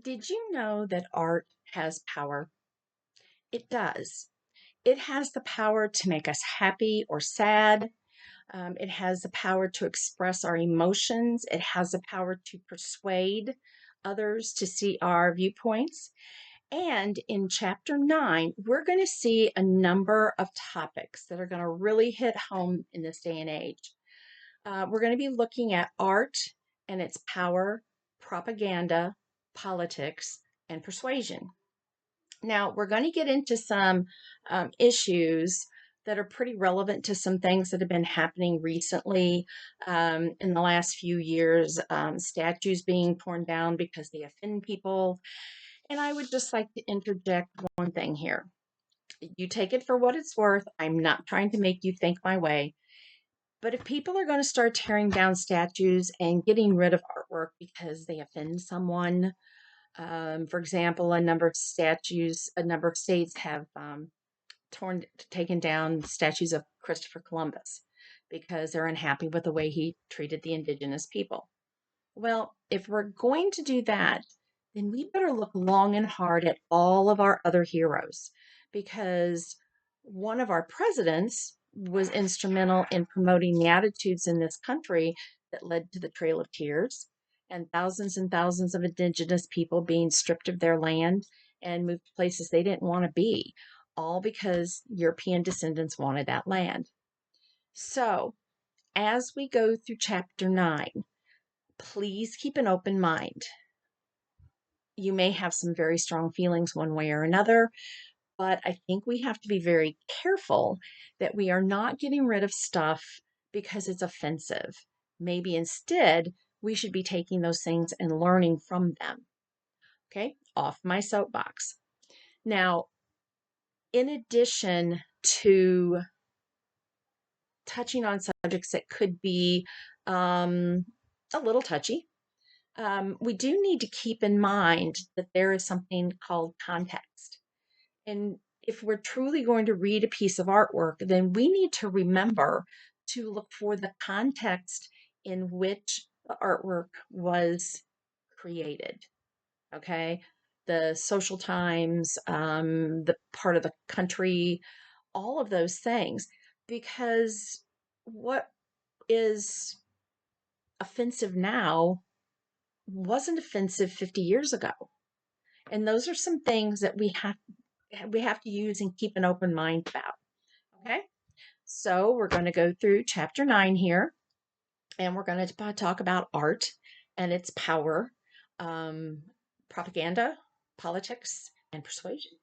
Did you know that art has power? It does. It has the power to make us happy or sad. It has the power to express our emotions. It has the power to persuade others to see our viewpoints. And in chapter 9, we're going to see a number of topics that are going to really hit home in this day and age. We're going to be looking at art and its power, propaganda, politics, and persuasion. Now, we're going to get into some issues that are pretty relevant to some things that have been happening recently in the last few years, statues being torn down because they offend people. And I would just like to interject one thing here. You take it for what it's worth. I'm not trying to make you think my way. But if people are going to start tearing down statues and getting rid of artwork because they offend someone, for example, a number of states have taken down statues of Christopher Columbus because they're unhappy with the way he treated the indigenous people. Well, if we're going to do that, then we better look long and hard at all of our other heroes because one of our presidents was instrumental in promoting the attitudes in this country that led to the Trail of Tears and thousands of indigenous people being stripped of their land and moved to places they didn't want to be, all because European descendants wanted that land. So, as we go through chapter 9, please keep an open mind. You may have some very strong feelings one way or another, but I think we have to be very careful that we are not getting rid of stuff because it's offensive. Maybe instead, we should be taking those things and learning from them. Okay, off my soapbox. Now, in addition to touching on subjects that could be a little touchy, we do need to keep in mind that there is something called context. And if we're truly going to read a piece of artwork, then we need to remember to look for the context in which the artwork was created. Okay. The social times, the part of the country, all of those things. Because what is offensive now wasn't offensive 50 years ago. And those are some things that we have to use and keep an open mind about. Okay? So, we're going to go through chapter 9 here and we're going to talk about art and its power, um, propaganda, politics, and persuasion.